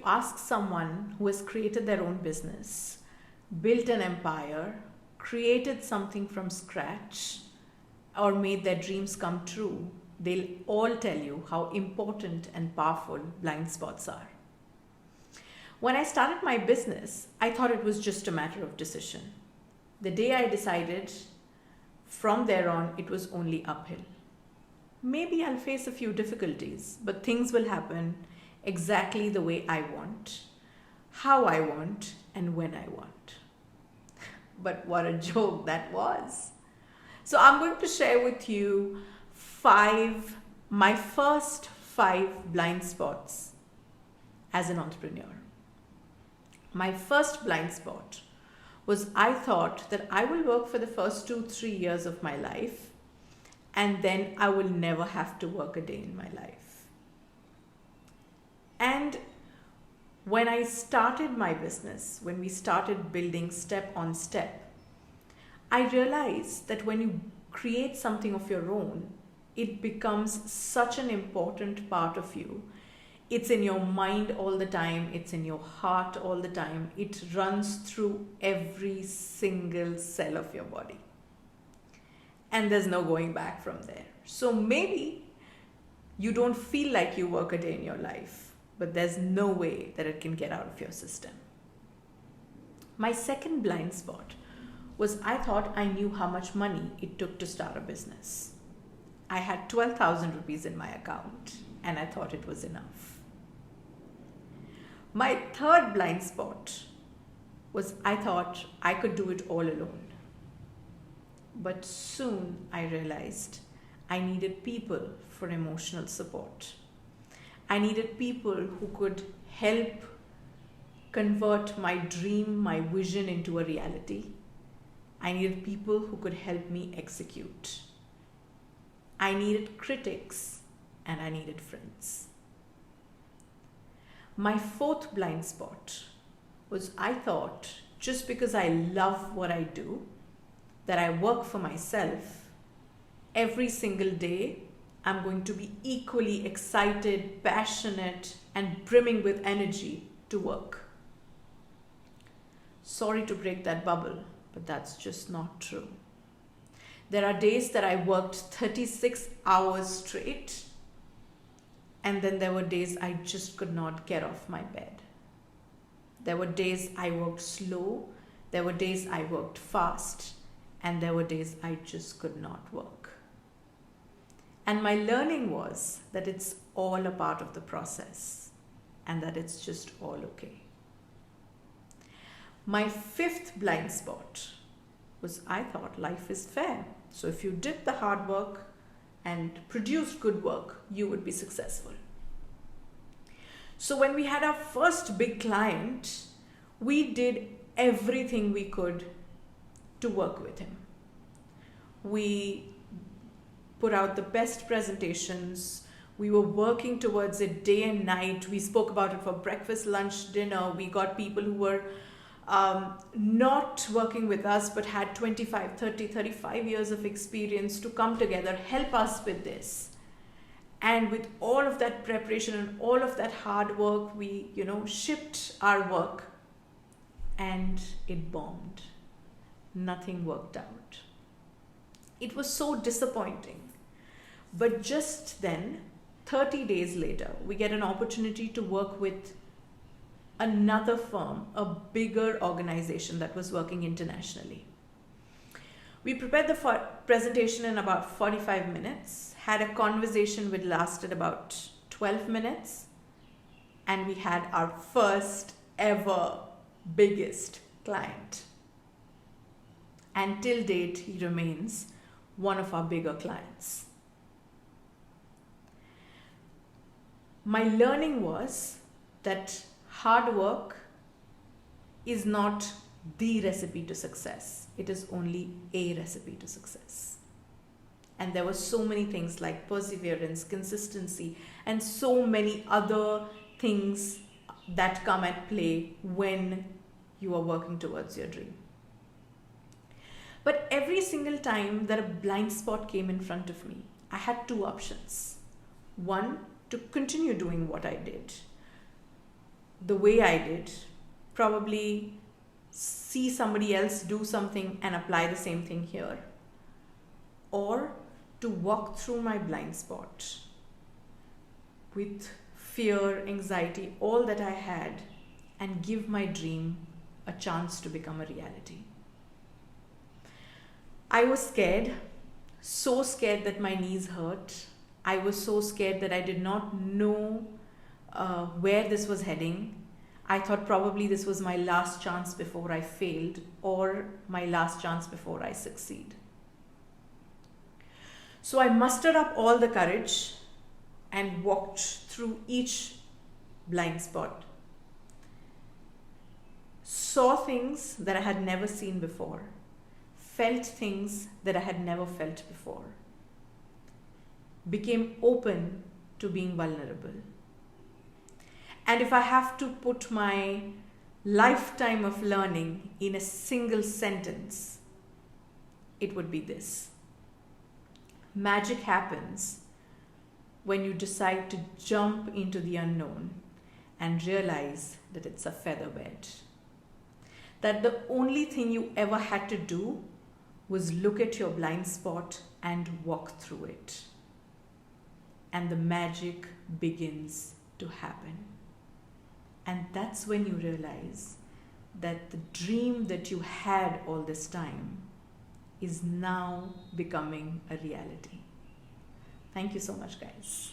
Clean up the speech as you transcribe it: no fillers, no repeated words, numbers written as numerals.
ask someone who has created their own business, built an empire, created something from scratch, or made their dreams come true, they'll all tell you how important and powerful blind spots are. When I started my business, I thought it was just a matter of decision. The day I decided, from there on, it was only uphill. Maybe I'll face a few difficulties, but things will happen exactly the way I want, how I want, and when I want. But what a joke that was. So I'm going to share with you my first 5 blind spots as an entrepreneur. My first blind spot was I thought that I will work for the first 2-3 years of my life and then I will never have to work a day in my life. And when I started my business, when we started building step on step, I realized that when you create something of your own, it becomes such an important part of you. It's in your mind all the time. It's in your heart all the time. It runs through every single cell of your body. And there's no going back from there. So maybe you don't feel like you work a day in your life, but there's no way that it can get out of your system. My second blind spot was I thought I knew how much money it took to start a business. I had 12,000 rupees in my account and I thought it was enough. My third blind spot was I thought I could do it all alone. But soon I realized I needed people for emotional support. I needed people who could help convert my dream, my vision into a reality. I needed people who could help me execute. I needed critics and I needed friends. My fourth blind spot was I thought just because I love what I do, that I work for myself, every single day I'm going to be equally excited, passionate, and brimming with energy to work. Sorry to break that bubble, but that's just not true. There are days that I worked 36 hours straight, and then there were days I just could not get off my bed. There were days I worked slow, there were days I worked fast, and there were days I just could not work. And my learning was that it's all a part of the process and that it's just all okay. My fifth blind spot was I thought life is fair. So if you did the hard work and produced good work, you would be successful. So when we had our first big client, we did everything we could to work with him. We put out the best presentations. We were working towards it day and night. We spoke about it for breakfast, lunch, dinner. We got people who were not working with us but had 25, 30, 35 years of experience to come together, help us with this. And with all of that preparation and all of that hard work, we, shipped our work and it bombed. Nothing worked out. It was so disappointing. But just then, 30 days later, we get an opportunity to work with another firm, a bigger organization that was working internationally. We prepared the presentation in about 45 minutes, had a conversation which lasted about 12 minutes, and we had our first ever biggest client. And till date, he remains one of our bigger clients. My learning was that hard work is not the recipe to success. It is only a recipe to success. And there were so many things like perseverance, consistency, and so many other things that come at play when you are working towards your dream. But every single time that a blind spot came in front of me, I had two options. One, to continue doing what I did, the way I did, probably see somebody else do something and apply the same thing here, or to walk through my blind spot with fear, anxiety, all that I had, and give my dream a chance to become a reality. I was scared, so scared that my knees hurt. I was so scared that I did not know where this was heading. I thought probably this was my last chance before I failed, or my last chance before I succeed. So I mustered up all the courage and walked through each blind spot. Saw things that I had never seen before. Felt things that I had never felt before. Became open to being vulnerable. And if I have to put my lifetime of learning in a single sentence, it would be this: magic happens when you decide to jump into the unknown and realize that it's a feather bed. That the only thing you ever had to do was look at your blind spot and walk through it. And the magic begins to happen. And that's when you realize that the dream that you had all this time is now becoming a reality. Thank you so much, guys.